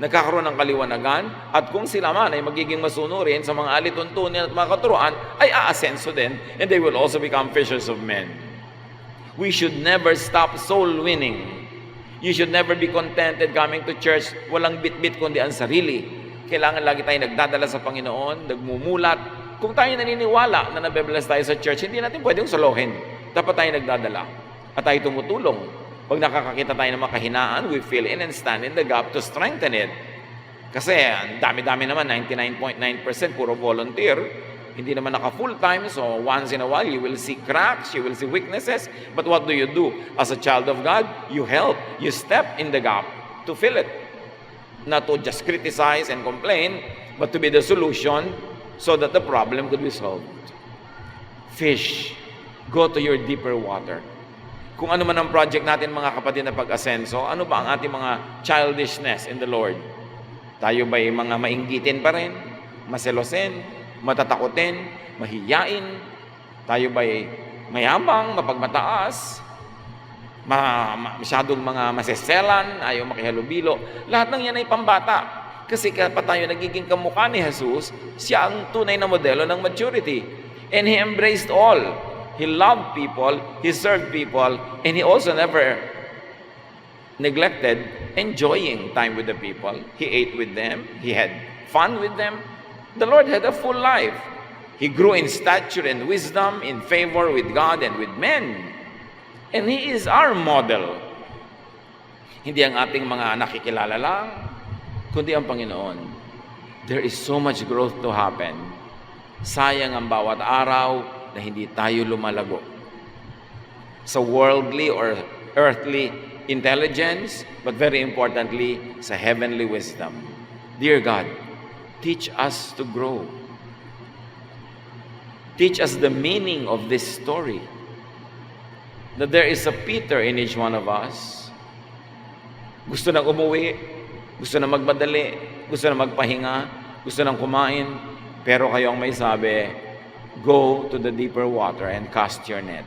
nagkakaroon ng kaliwanagan, at kung sila man ay magiging masunurin sa mga alituntunin at mga katuruan, ay aasenso din, and they will also become fishers of men. We should never stop soul winning. You should never be contented coming to church, walang bit-bit kundi ang sarili. Kailangan lagi tayo nagdadala sa Panginoon, nagmumulat. Kung tayo naniniwala na nabe-bless tayo sa church, hindi natin pwedeng solohin. Dapat tayo nagdadala at tayo tumutulong. Pag nakakakita tayo ng makahinaan, we fill in and stand in the gap to strengthen it. Kasi ang dami-dami naman, 99.9% puro volunteer. Hindi naman naka-full-time, so once in a while, you will see cracks, you will see weaknesses. But what do? As a child of God, you help, you step in the gap to fill it. Not to just criticize and complain, but to be the solution so that the problem could be solved. Fish, go to your deeper water. Kung ano man ang project natin, mga kapatid, na pag-asenso, ano ba ang ating mga childishness in the Lord? Tayo ba'y mga mainggitin pa rin? Maselosin? Matatakutin? Mahiyain? Tayo ba'y mayabang? Mapagmataas? Masyadong mga maseselan? Ayaw makihalubilo? Lahat ng yan ay pambata. Kasi kapag tayo nagiging kamukha ni Jesus, siya ang tunay na modelo ng maturity. And He embraced all. He loved people, He served people, and He also never neglected enjoying time with the people. He ate with them, He had fun with them. The Lord had a full life. He grew in stature and wisdom, in favor with God and with men. And He is our model. Hindi ang ating mga nakikilala lang, kundi ang Panginoon. There is so much growth to happen. Sayang ang bawat araw na hindi tayo lumalago sa worldly or earthly intelligence, but very importantly, sa heavenly wisdom. Dear God, teach us to grow. Teach us the meaning of this story. That there is a Peter in each one of us. Gusto nang umuwi, gusto nang magmadali, gusto nang magpahinga, gusto nang kumain, pero kayo ang may sabi, go to the deeper water and cast your net.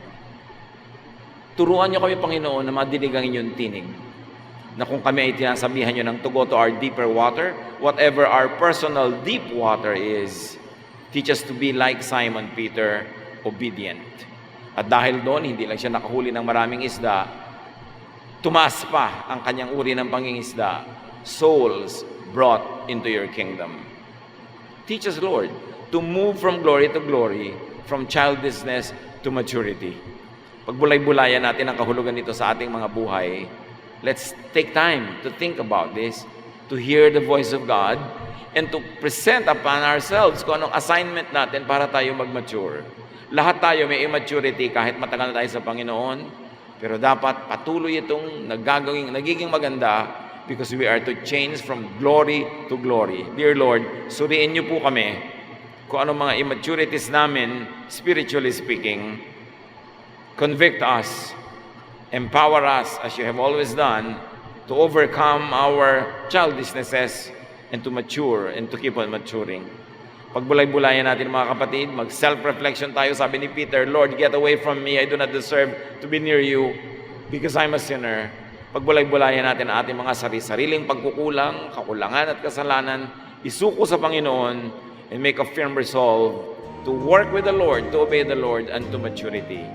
Turuan niyo kami, Panginoon, na madinig ang inyong tinig. Na kung kami ay tinasabihan niyo ng to go to our deeper water, whatever our personal deep water is, teach us to be like Simon Peter, obedient. At dahil doon, hindi lang siya nakahuli ng maraming isda, tumaas pa ang kanyang uri ng pangingisda, souls brought into your kingdom. Teach us, Lord, to move from glory to glory, from childishness to maturity. Pagbulay-bulayan natin ang kahulugan nito sa ating mga buhay, let's take time to think about this, to hear the voice of God, and to present upon ourselves kung anong assignment natin para tayo mag-mature. Lahat tayo may immaturity kahit matagal na tayo sa Panginoon, pero dapat patuloy itong nagiging maganda because we are to change from glory to glory. Dear Lord, suriin niyo po kami kung anong mga immaturities namin, spiritually speaking, convict us, empower us as you have always done to overcome our childishnesses and to mature and to keep on maturing. Pagbulay-bulayan natin mga kapatid, mag-self-reflection tayo. Sabi ni Peter, Lord, get away from me. I do not deserve to be near you because I'm a sinner. Pagbulay-bulayan natin ang ating mga sariling pagkukulang, kakulangan at kasalanan, isuko sa Panginoon and make a firm resolve to work with the Lord, to obey the Lord, and to maturity.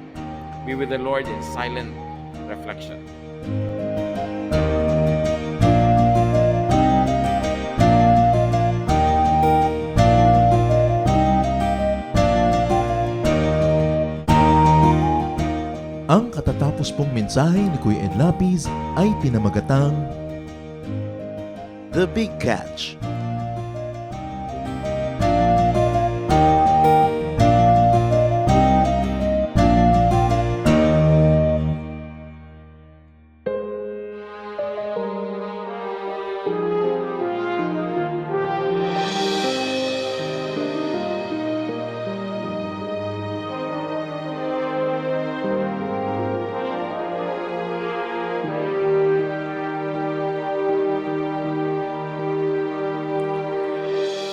Be with the Lord in silent reflection. Ang katatapos pong mensahe ni Kuya Ed Lapis ay pinamagatang The Big Catch.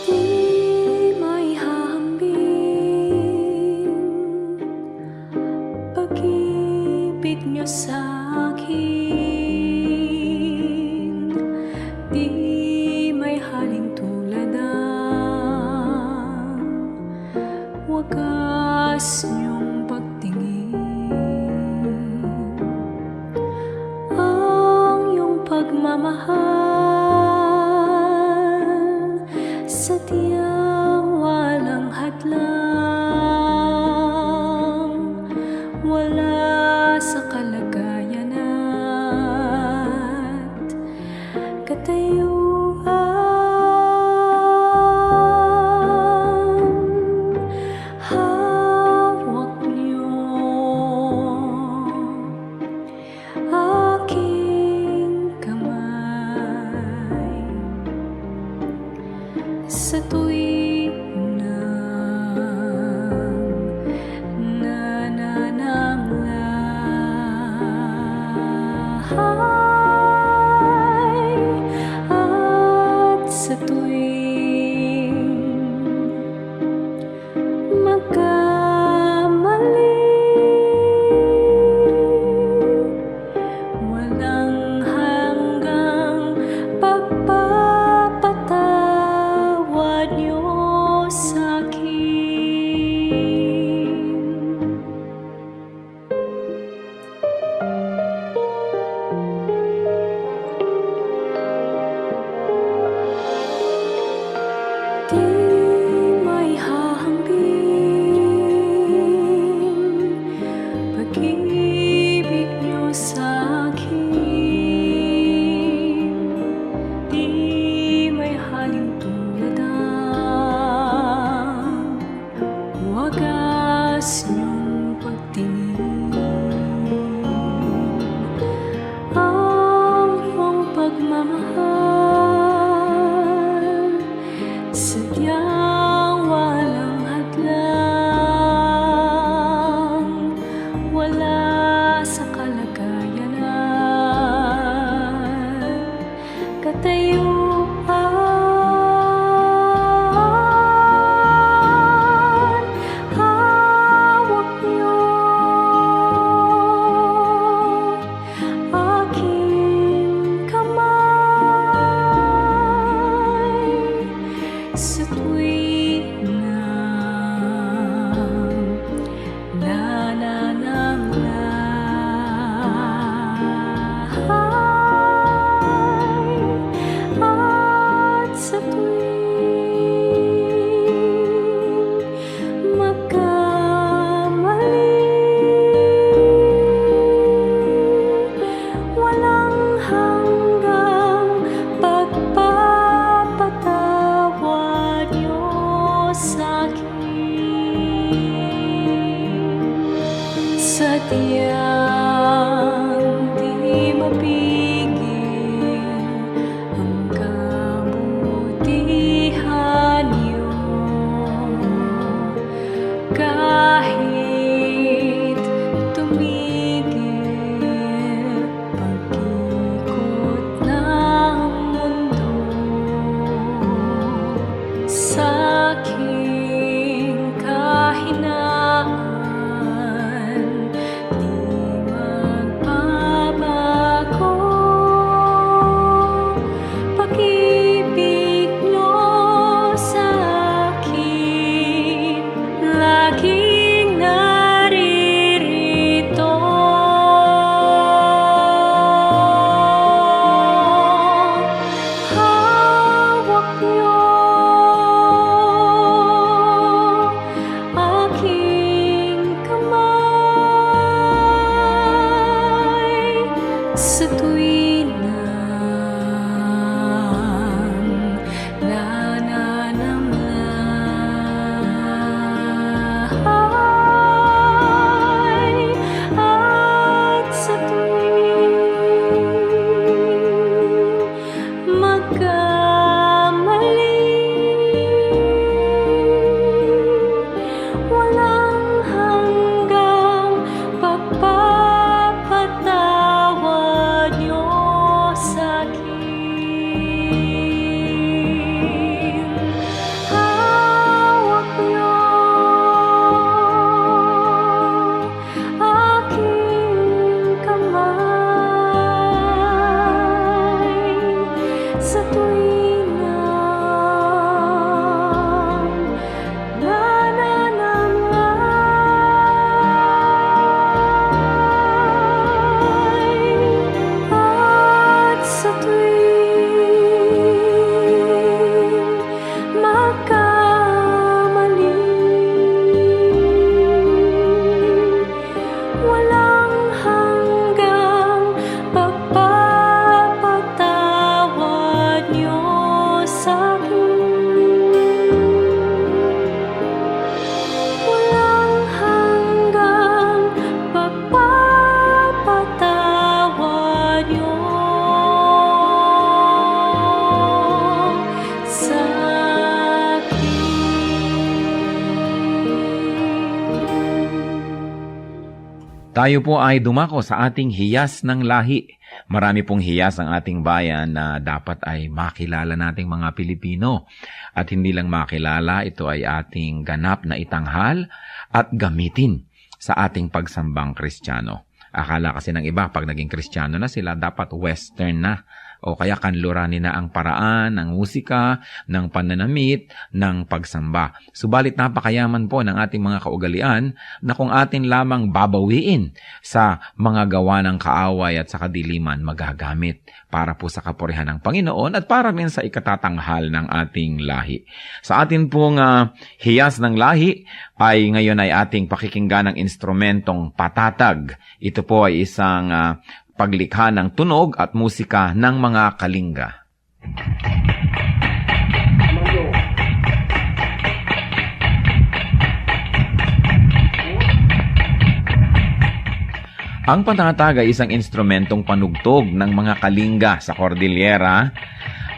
Di may hahambing pag-ibig niyo sa akin. Di may haling tulad ang wagas niyong pagtingin. Ang iyong pagmamahal sadyang walang hadlang, wala sa kalagayan at katayuan. Hawak niyo aking kamay sa tuwing nanananglahay at sa tuwing magkamali. Walang hanggang pagpapatawad niyo sa'kin. Di may hahambing pag-ibig niyo sa'kin. Di may haling tulad ang wagas niyong pagtingin. Ang iyong pagmamahal sadyang walang hadlang, wala sa kalagayan at katayuan. Hawak niyo aking kamay sa tuwing nanananglahay at sa tuwing magkamali. Walang hanggang pagpapatawad Tayo po ay dumako sa ating hiyas ng lahi. Marami pong hiyas ang ating bayan na dapat ay makilala nating mga Pilipino. At hindi lang makilala, ito ay ating ganap na itanghal at gamitin sa ating pagsambang Kristiyano. Akala kasi ng iba, pag naging Kristiyano na sila, dapat Western na. O kaya kanluranin na ang paraan, ng musika, ng pananamit, ng pagsamba. Subalit napakayaman po ng ating mga kaugalian na kung atin lamang babawiin sa mga gawa ng kaaway at sa kadiliman magagamit para po sa kapurihan ng Panginoon at para rin sa ikatatanghal ng ating lahi. Sa atin pong hiyas ng lahi ay ngayon ay ating pakikinggan ng instrumentong patatag. Ito po ay isang paglikha ng tunog at musika ng mga kalinga. Ang patatag ay isang instrumentong panugtog ng mga kalinga sa Cordillera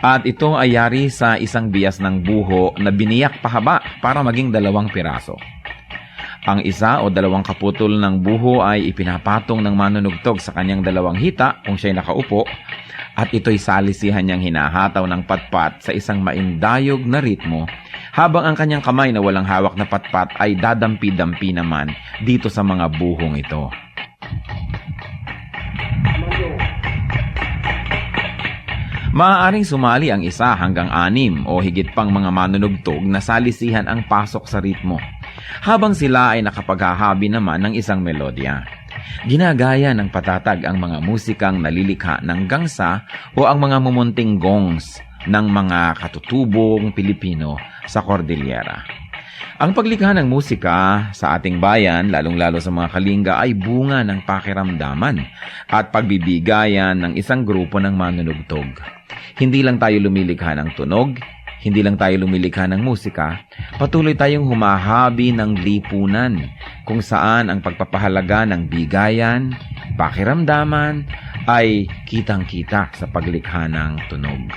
at ito ay yari sa isang bias ng buho na biniyak pahaba para maging 2 piraso. Ang isa o 2 kaputol ng buho ay ipinapatong ng manunugtog sa kanyang 2 hita kung siya'y nakaupo at ito'y salisihan niyang hinahataw ng patpat sa isang maindayog na ritmo habang ang kanyang kamay na walang hawak na patpat ay dadampi-dampi naman dito sa mga buhong ito. Maaaring sumali ang 1 hanggang 6 o higit pang mga manunugtog na salisihan ang pasok sa ritmo, habang sila ay nakapaghahabi naman ng isang melodya. Ginagaya ng patatag ang mga musikang nalilikha ng gangsa o ang mga mumunting gongs ng mga katutubong Pilipino sa Cordillera. Ang paglikha ng musika sa ating bayan, lalong-lalo sa mga kalinga, ay bunga ng pakiramdaman at pagbibigayan ng isang grupo ng manunugtog. Hindi lang tayo lumilikha ng tunog, hindi lang tayo lumilikha ng musika, patuloy tayong humahabi ng lipunan kung saan ang pagpapahalaga ng bigayan, pakiramdaman ay kitang-kita sa paglikha ng tunog.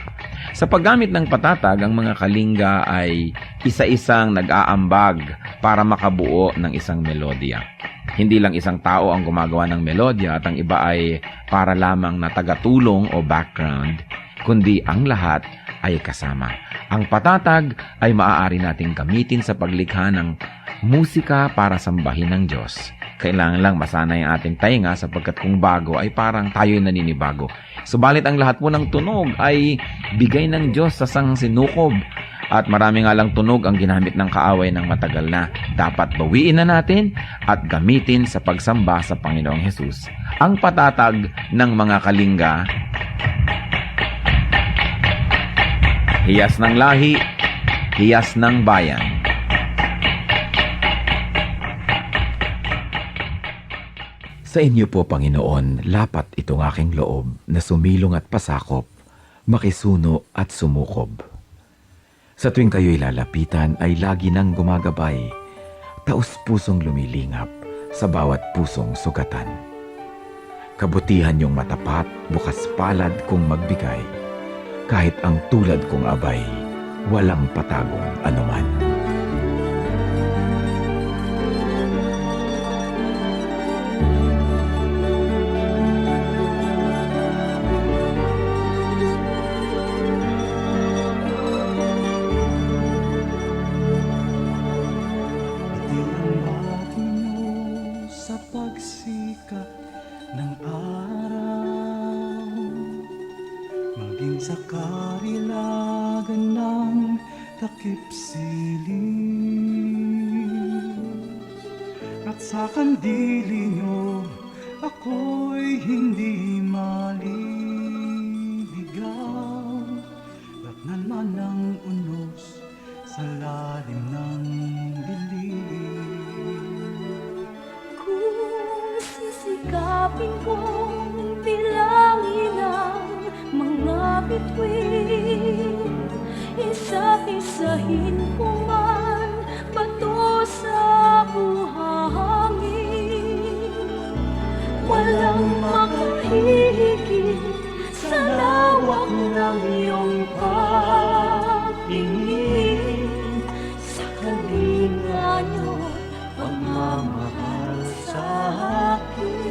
Sa paggamit ng patatag, ang mga kalinga ay isa-isang nag-aambag para makabuo ng isang melodya. Hindi lang isang tao ang gumagawa ng melodya at ang iba ay para lamang na tagatulong o background, kundi ang lahat ay kasama. Ang patatag ay maaari nating gamitin sa paglikha ng musika para sambahin ng Diyos. Kailangan lang masanay ang ating tainga sapagkat kung bago ay parang tayo'y naninibago. Subalit ang lahat po ng tunog ay bigay ng Diyos sa sinukob. At marami nga lang tunog ang ginamit ng kaaway ng matagal na. Dapat bawiin na natin at gamitin sa pagsamba sa Panginoong Hesus. Ang patatag ng mga kalinga, hiyas ng lahi, hiyas ng bayan. Sa inyo po, Panginoon, lapat itong aking loob na sumilong at pasakop, makisuno at sumukob. Sa tuwing kayo'y lalapitan ay lagi nang gumagabay, taus-pusong lumilingap sa bawat pusong sugatan. Kabutihan niyong matapat, bukas palad kung magbigay, kahit ang tulad kong abay, walang patagong anuman. Sa karilagan ng takip siling at sa kandili nyo ako'y hindi maliligaw. Datnan man ang unos sa lalim ng dilim. Kung sisikapin kong bilangin ang mga bituin, isa-isahin ko man bato sa buhangin. Walang makahihigit sa lawak ng iyong pagtingin, sa kalinga niyo pagmamahal sa akin.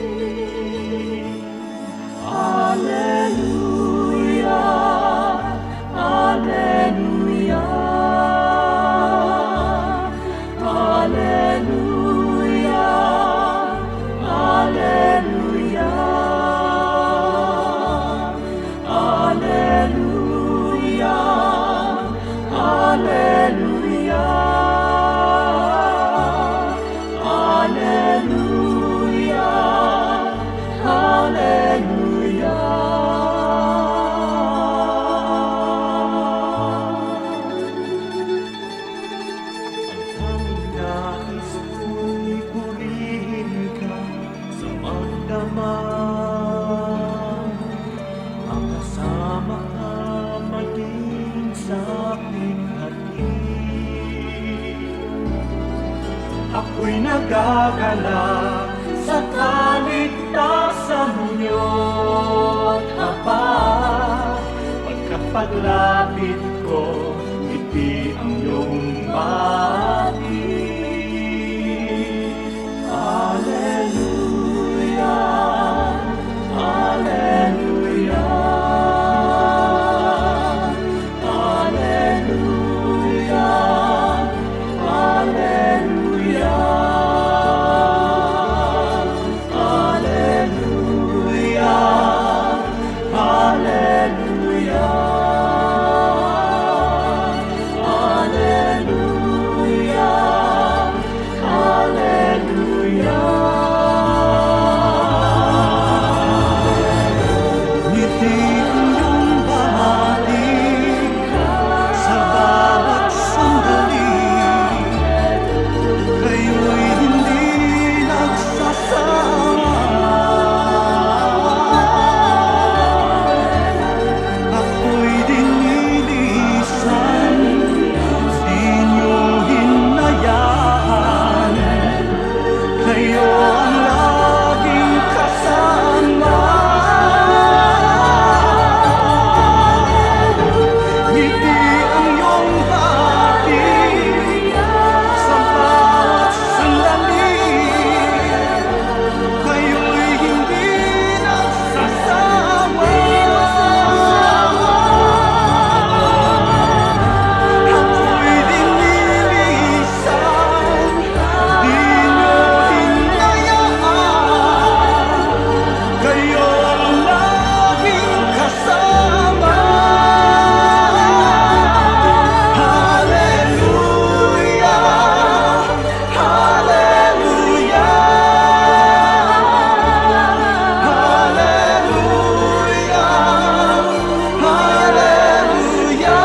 ako'y nagagalak sa kaligtasan niyo't Ama. Pagkapaglapit ko, ngiti ang iyong bati. Hallelujah, Hallelujah, Hallelujah, Hallelujah, Hallelujah, ngiti ang iyong bahagi sa bawat sandali. Kayo'y hindi nagsasawa. Ako'y dinilisan, di niyo hinayaan. Kayo ang laging kasama. Ngiti ang iyong bati sa bawat sandali. Kayo'y hindi nagsasawa. Ako'y dinilisan, di niyo hinayaan. Kayo ang laging kasama. Hallelujah, Hallelujah, Hallelujah,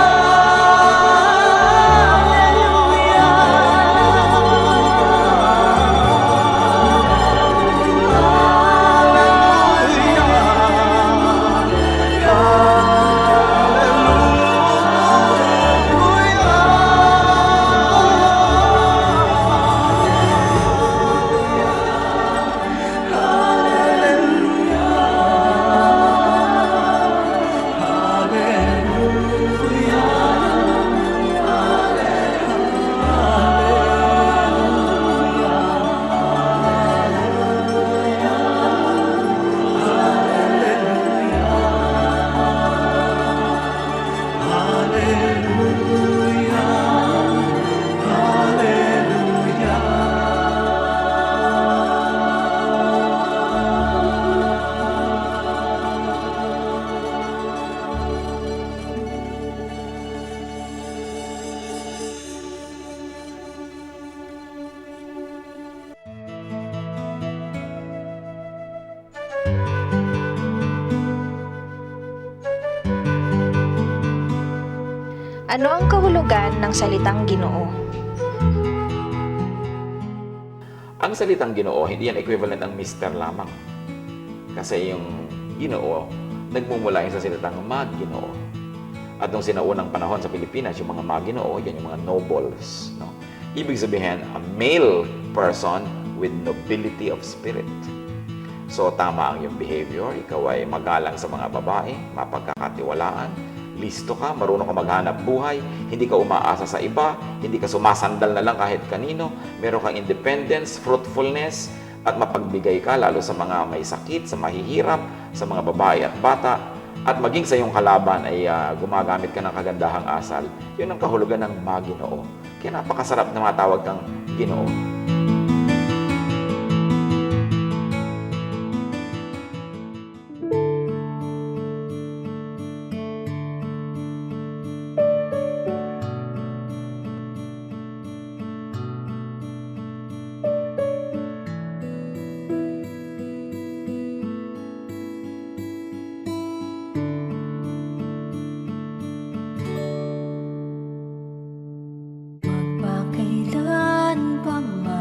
Ano ang kahulugan ng salitang Ginoo? Ang salitang Ginoo, hindi yan equivalent ng mister lamang. Kasi yung Ginoo, nagmumula yun sa salitang Magginoo. At nung sinaunang panahon sa Pilipinas, yung mga Magginoo, yan yung mga nobles. No? Ibig sabihin, a male person with nobility of spirit. So, tama ang iyong behavior. Ikaw ay magalang sa mga babae, mapagkakatiwalaan, listo ka, marunong ka maghanap buhay, hindi ka umaasa sa iba, hindi ka sumasandal na lang kahit kanino, meron kang independence, fruitfulness, at mapagbigay ka lalo sa mga may sakit, sa mahihirap, sa mga babae at bata, at maging sa iyong kalaban ay gumagamit ka ng kagandahang asal. Yun ang kahulugan ng Maginoo. Kaya napakasarap na matawag kang Ginoo. Magpakailan pa man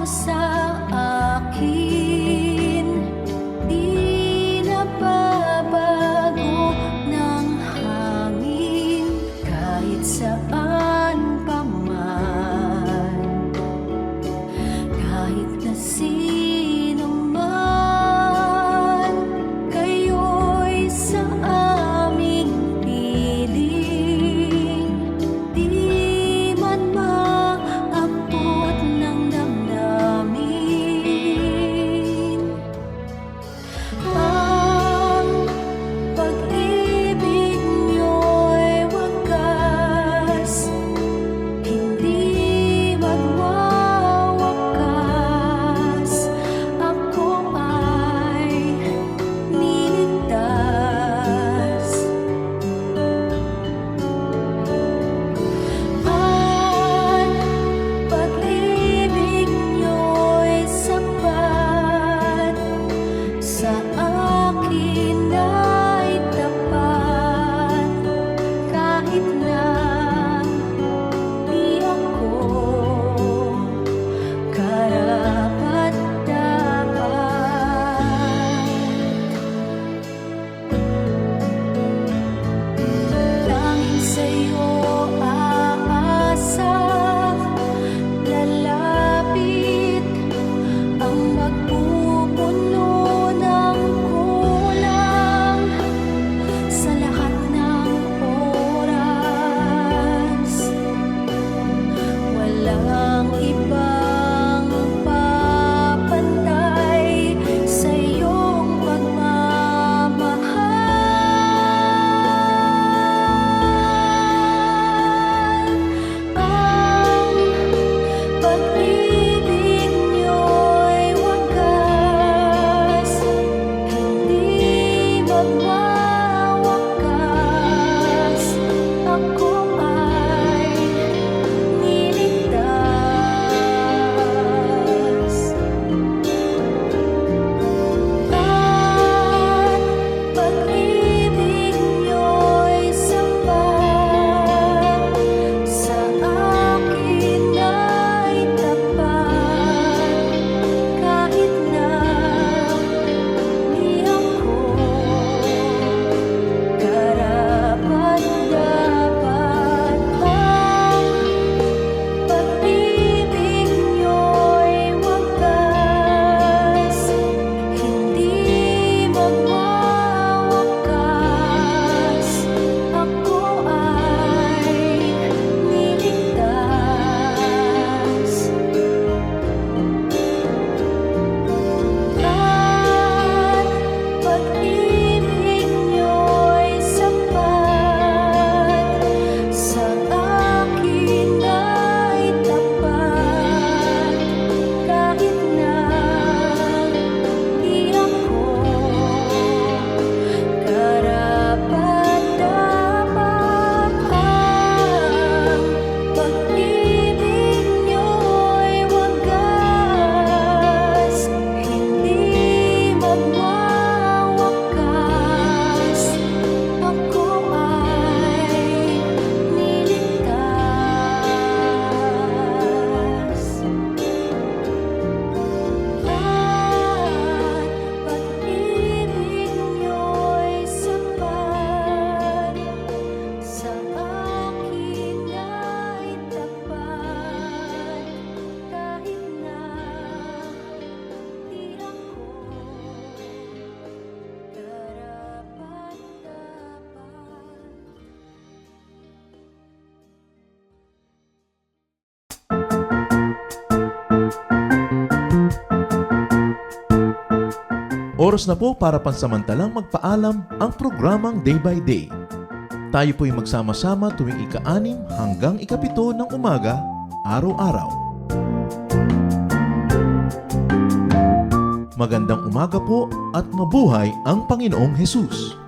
sa akin, di nababago ng hangin kahit saan pa man, kahit na sino man, kayo'y sa aming piling, di man maabot ng damdamin. Ang pag-ibig niyo'y wagas, hindi magwawakas. Ako ay niligtas. Ang pag-ibig niyo'y sapat, sa akin ay tapat, kahit na di ako karapat-dapat. Tanging sa'yo aasa, lalapit ang magpupuno ng kulang sa lahat ng oras. Walang ibang papantay sa iyong pagmamahal. Ang pag-ibig niyo'y wagas, hindi magwawakas. Ako ay niligtas. At pag-ibig niyo'y sapat, sa akin ay tapat, kahit na di ako karapat-dapat. Ang pag-ibig niyo'y wagas, hindi magwawakas. Ako ay niligtas. At pag-ibig niyo'y sapat, sa akin ay tapat, kahit na di ako karapat-dapat. Ang pag-ibig niyo'y wagas, hindi magwawakas. Ako ay niligtas. At pag-ibig niyo'y sapat, sa akin ay tapat, kahit na di ako karapat-dapat. Oras na po para pansamantalang magpaalam ang programang Day by Day. Tayo po'y magsama-sama tuwing ika-6 hanggang ika-7 ng umaga, araw-araw. Magandang umaga po at mabuhay ang Panginoong Hesus!